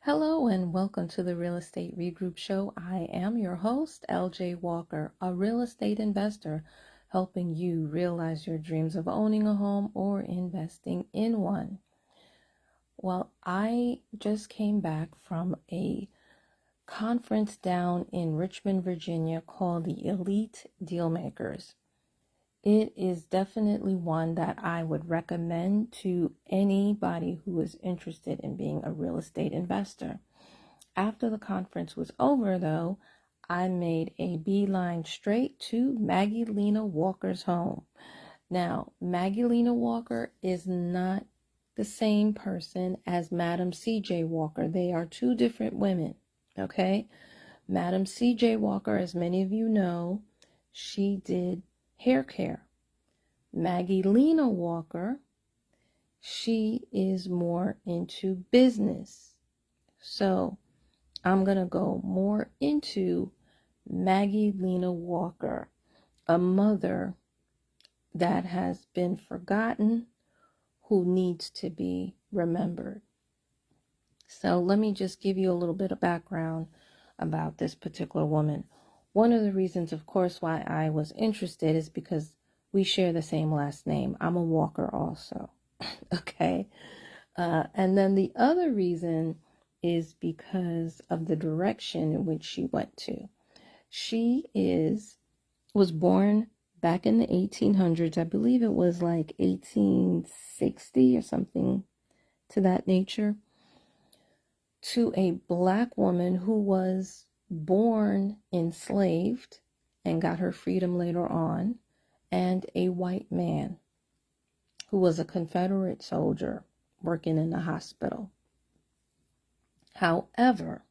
Hello and welcome to the Real Estate Regroup Show. I am your host, LJ Walker, a real estate investor, helping you realize your dreams of owning a home or investing in one. Well, I just came back from a conference down in Richmond, Virginia called the Elite Dealmakers. It is definitely one that I would recommend to anybody who is interested in being a real estate investor. After the conference was over, though, I made a beeline straight to Maggie Lena Walker's home. Now, Maggie Lena Walker is not the same person as Madam C.J. Walker. They are two different women, okay? Madam C.J. Walker, as many of you know, she did hair care. Maggie Lena Walker, she is more into business. So I'm going to go more into Maggie Lena Walker, a mother that has been forgotten, who needs to be remembered. So let me just give you a little bit of background about this particular woman. One of the reasons, of course, why I was interested is because we share the same last name. I'm a Walker also, okay? And then the other reason is because of the direction in which she went to. She was born back in the 1800s. I believe it was like 1860 or something to that nature, to a black woman who was born enslaved and got her freedom later on, and a white man who was a Confederate soldier working in a hospital. However,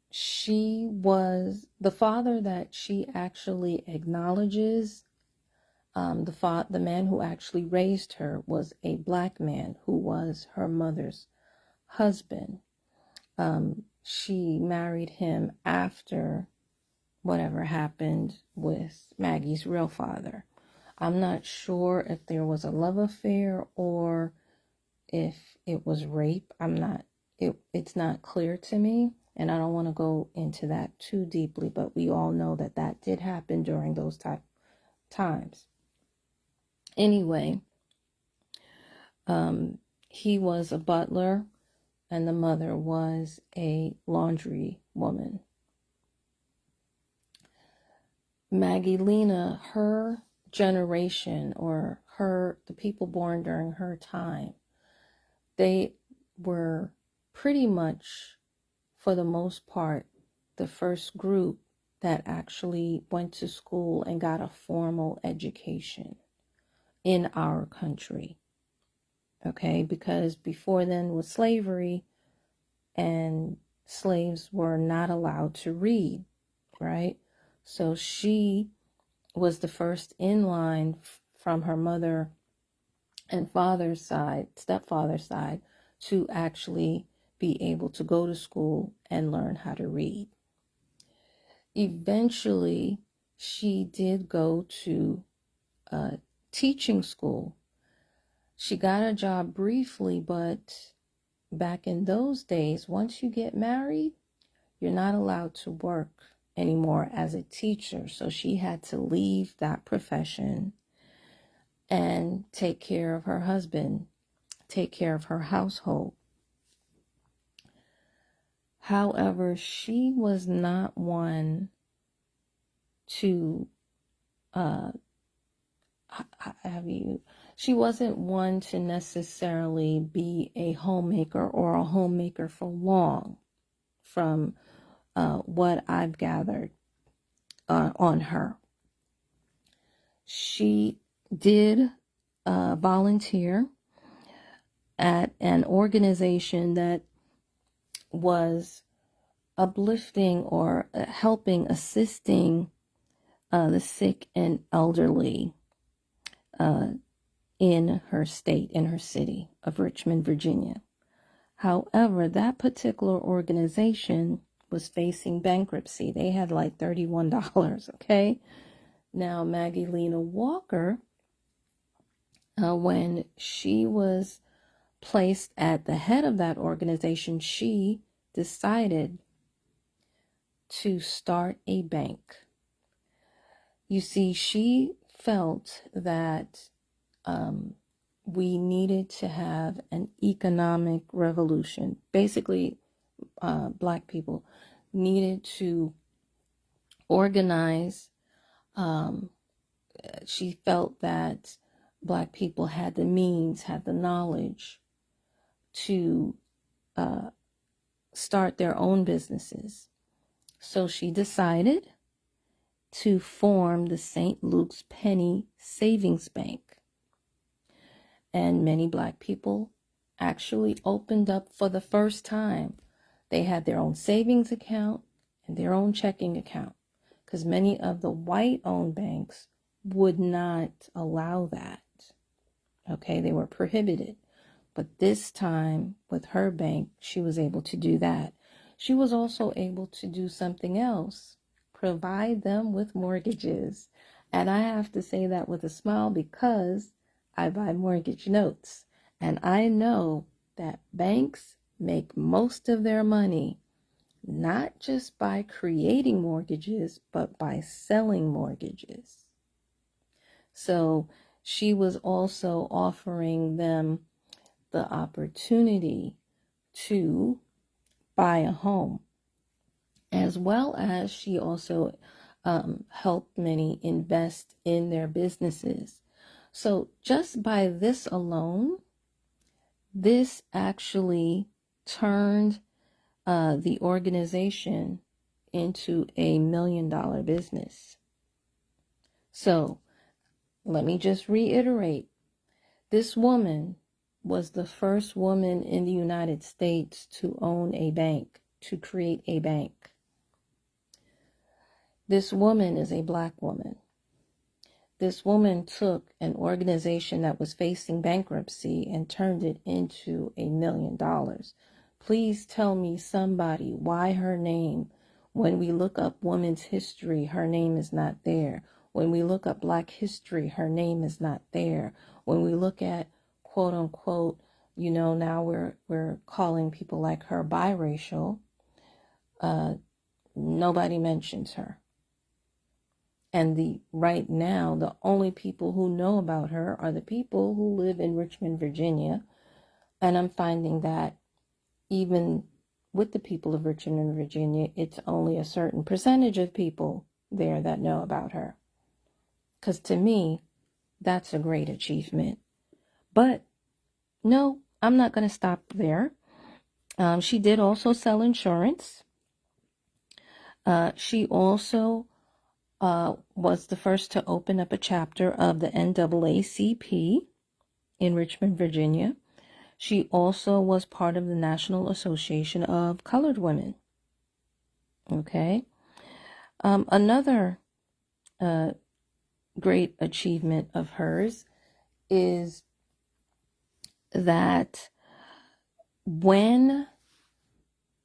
she was the father that she actually acknowledges. The man who actually raised her was a black man who was her mother's husband. She married him after whatever happened with Maggie's real father. I'm not sure if there was a love affair or if it was rape. It's not clear to me, and I don't want to go into that too deeply, but we all know that that did happen during those times. Anyway, he was a butler and the mother was a laundry woman. Maggie Lena, her generation, or the people born during her time, they were pretty much, for the most part, the first group that actually went to school and got a formal education in our country. Okay, because before then was slavery, and slaves were not allowed to read, right? So she was the first in line from her mother and stepfather's side, to actually be able to go to school and learn how to read. Eventually, she did go to teaching school. She got a job briefly, but back in those days, once you get married, you're not allowed to work anymore as a teacher. So she had to leave that profession and take care of her husband, take care of her household. However, she was not one to she wasn't one to necessarily be a homemaker or a homemaker for long, from what I've gathered on her. She did volunteer at an organization that was uplifting or assisting the sick and elderly in her state, in her city of Richmond, Virginia. However, that particular organization was facing bankruptcy. They had like $31, okay? Now, Maggie Lena Walker, when she was placed at the head of that organization, she decided to start a bank. You see, she felt that we needed to have an economic revolution. Basically, Black people needed to organize. She felt that Black people had the means, had the knowledge to start their own businesses. So she decided to form the St. Luke's Penny Savings Bank. And many Black people actually opened up for the first time. They had their own savings account and their own checking account, because many of the white-owned banks would not allow that. Okay, they were prohibited. But this time, with her bank, she was able to do that. She was also able to do something else, provide them with mortgages. And I have to say that with a smile, because I buy mortgage notes. And I know that banks make most of their money not just by creating mortgages, but by selling mortgages. So she was also offering them the opportunity to buy a home, as well as she also helped many invest in their businesses. So just by this alone, this actually turned the organization into a $1 million business. So let me just reiterate. This woman was the first woman in the United States to own a bank, to create a bank. This woman is a Black woman. This woman took an organization that was facing bankruptcy and turned it into $1 million. Please tell me, somebody, why her name, when we look up women's history, her name is not there. When we look up Black history, her name is not there. When we look at, quote unquote, now we're calling people like her biracial, nobody mentions her. And right now, the only people who know about her are the people who live in Richmond, Virginia. And I'm finding that even with the people of Richmond, Virginia, it's only a certain percentage of people there that know about her. Because to me, that's a great achievement. But no, I'm not going to stop there. She did also sell insurance. She also was the first to open up a chapter of the NAACP in Richmond, Virginia. She also was part of the National Association of Colored Women. Okay. Another great achievement of hers is that when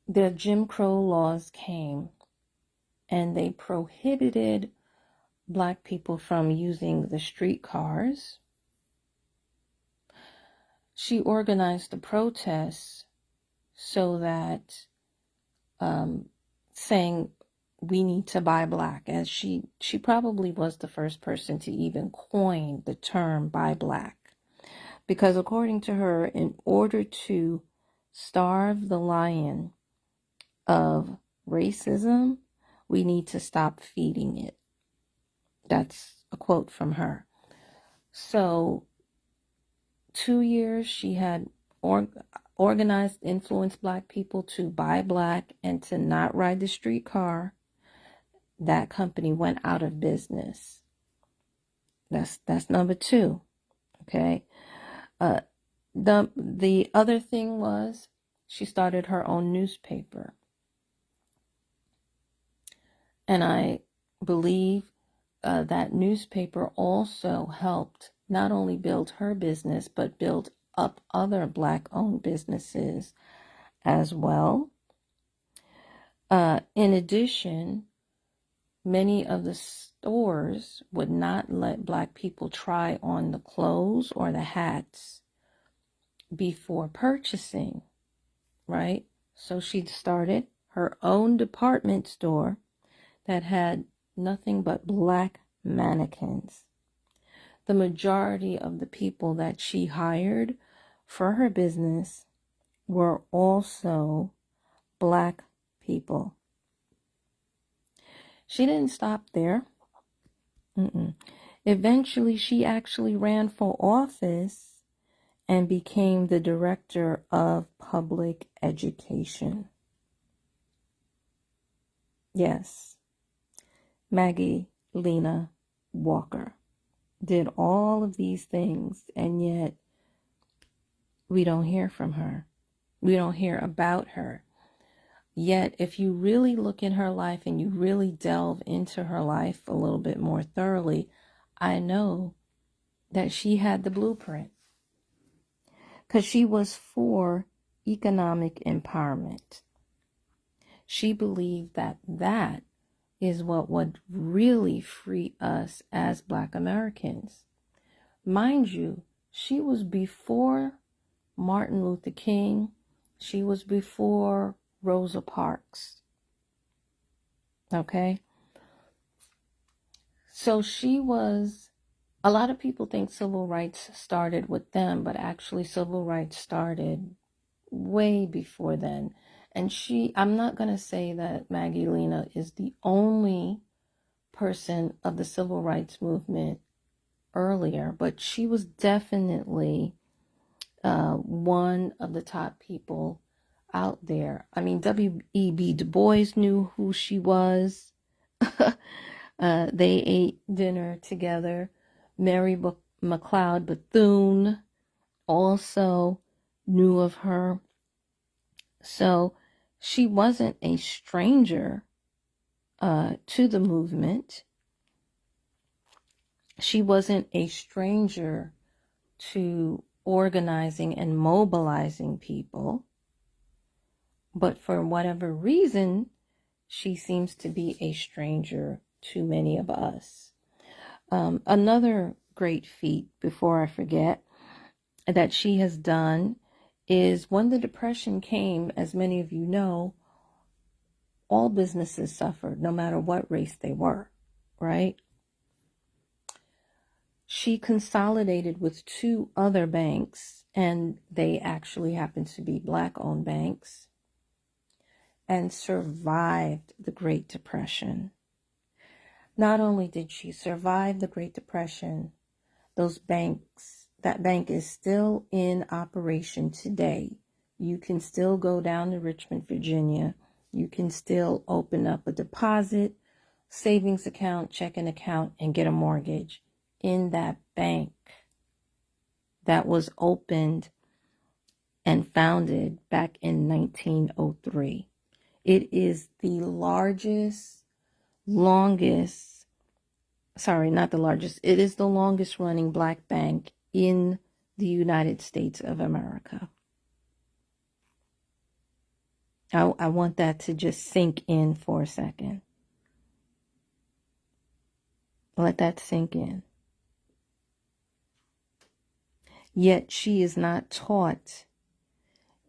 the Jim Crow laws came and they prohibited Black people from using the streetcars, she organized the protests so that saying we need to buy Black, as she probably was the first person to even coin the term buy Black, because according to her, in order to starve the lion of racism, we need to stop feeding it. That's a quote from her. So 2 years she had organized, influenced Black people to buy Black and to not ride the streetcar. That company went out of business. That's number 2. Okay. The other thing was she started her own newspaper. And I believe that newspaper also helped not only build her business, but build up other Black-owned businesses as well. In addition, many of the stores would not let Black people try on the clothes or the hats before purchasing, right? So she started her own department store that had nothing but black mannequins. The majority of the people that she hired for her business were also black people. She didn't stop there. Eventually, she actually ran for office and became the director of public education. Yes, Maggie Lena Walker did all of these things, and yet we don't hear from her. We don't hear about her. Yet, if you really look in her life and you really delve into her life a little bit more thoroughly, I know that she had the blueprint, because she was for economic empowerment. She believed that that is what would really free us as Black Americans. Mind you, she was before Martin Luther King. She was before Rosa Parks. Okay? So she was, a lot of people think civil rights started with them, but actually civil rights started way before then. And I'm not going to say that Maggie Lena is the only person of the civil rights movement earlier, but she was definitely one of the top people out there. I mean, W.E.B. Du Bois knew who she was. They ate dinner together. Mary McLeod Bethune also knew of her. So she wasn't a stranger to the movement. She wasn't a stranger to organizing and mobilizing people. But for whatever reason, she seems to be a stranger to many of us. Another great feat, before I forget, that she has done is when the Depression came, as many of you know, all businesses suffered, no matter what race they were, right? She consolidated with two other banks, and they actually happened to be Black-owned banks, and survived the Great Depression. Not only did she survive the Great Depression, that bank is still in operation today. You can still go down to Richmond, Virginia. You can still open up a deposit, savings account, checking account, and get a mortgage in that bank that was opened and founded back in 1903. It is the it is the longest running Black bank in the United States of America. I want that to just sink in for a second. Let that sink in. Yet she is not taught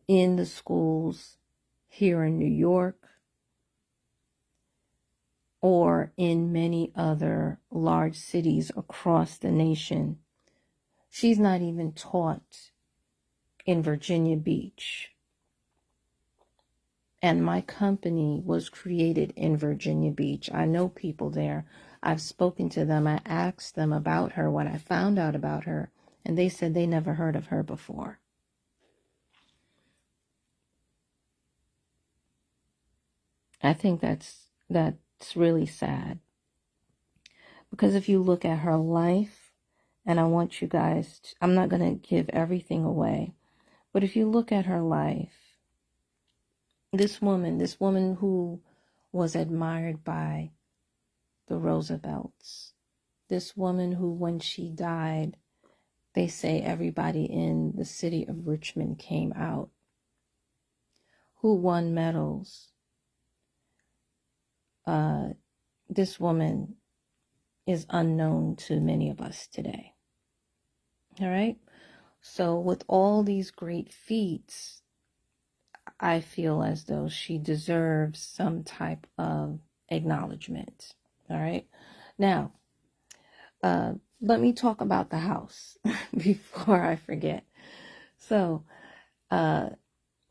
in the schools here in New York or in many other large cities across the nation. She's not even taught in Virginia Beach. And my company was created in Virginia Beach. I know people there. I've spoken to them. I asked them about her, what I found out about her, and they said they never heard of her before. I think that's really sad. Because if you look at her life, and I want you guys I'm not going to give everything away, but if you look at her life, this woman who was admired by the Roosevelts, this woman who, when she died, they say everybody in the city of Richmond came out, who won medals. This woman is unknown to many of us today. All right? So with all these great feats, I feel as though she deserves some type of acknowledgement. All right. Now, let me talk about the house before I forget. So, the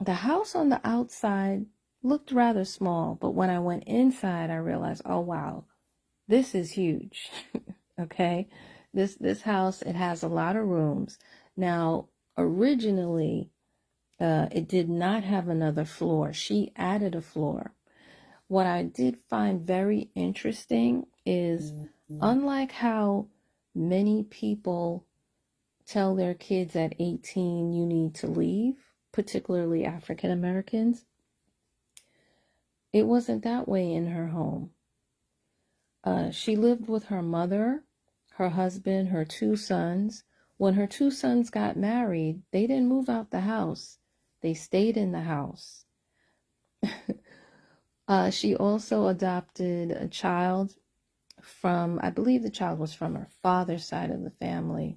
house on the outside looked rather small, but when I went inside, I realized, oh wow, this is huge. Okay, this house, it has a lot of rooms. Now, originally, it did not have another floor. She added a floor. What I did find very interesting is, unlike how many people tell their kids at 18 you need to leave, particularly African Americans, it wasn't that way in her home. She lived with her mother, her husband, her two sons. When her two sons got married, they didn't move out the house. They stayed in the house. She also adopted a child from, I believe the child was from her father's side of the family.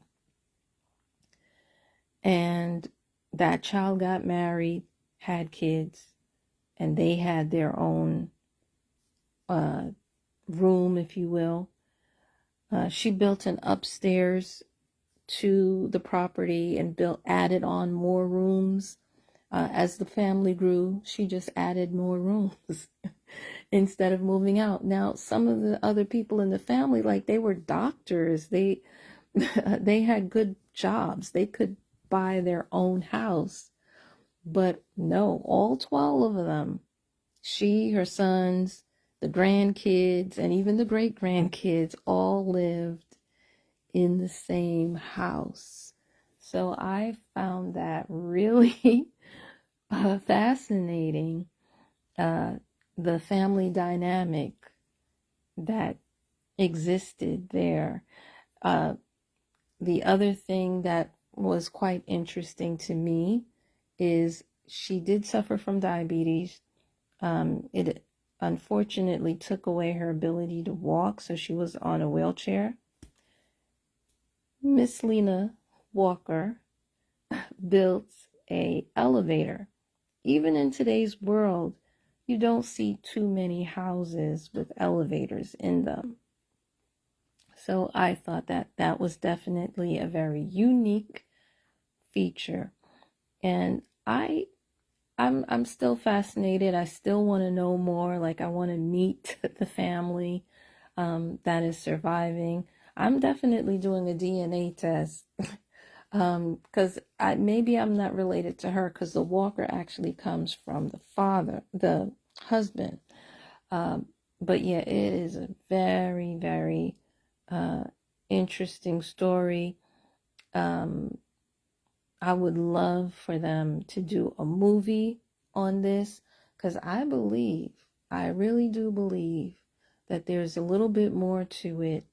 And that child got married, had kids, and they had their own room, if you will. She built an upstairs to the property and added on more rooms. As the family grew, she just added more rooms instead of moving out. Now, some of the other people in the family, like, they were doctors. They they had good jobs. They could buy their own house. But no, all 12 of them, she, her sons, the grandkids, and even the great-grandkids all lived in the same house. So I found that really fascinating, the family dynamic that existed there. The other thing that was quite interesting to me is she did suffer from diabetes. It unfortunately took away her ability to walk, so she was on a wheelchair. Miss Lena Walker built an elevator. Even in today's world, you don't see too many houses with elevators in them. So I thought that that was definitely a very unique feature. And I'm still fascinated. I still want to know more. Like, I want to meet the family that is surviving. I'm definitely doing a DNA test because maybe I'm not related to her, because the Walker actually comes from the husband. But yeah, it is a very, very interesting story. I would love for them to do a movie on this, because I really do believe that there's a little bit more to it.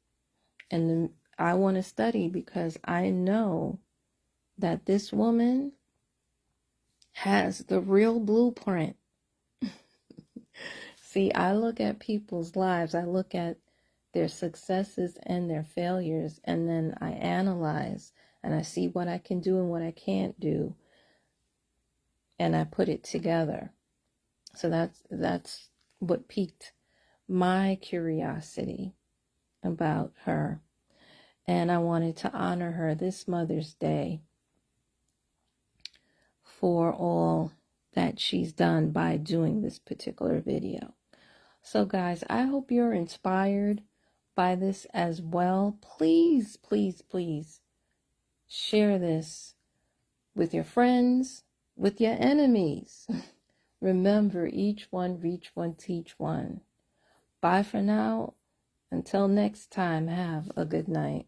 And I want to study, because I know that this woman has the real blueprint. See, I look at people's lives, I look at their successes and their failures, and then I analyze and I see what I can do and what I can't do, and I put it together. So that's what piqued my curiosity about her. And I wanted to honor her this Mother's Day for all that she's done by doing this particular video. So guys, I hope you're inspired by this as well. Please, please, please share this with your friends, with your enemies. Remember, each one, reach one, teach one. Bye for now. Until next time, have a good night.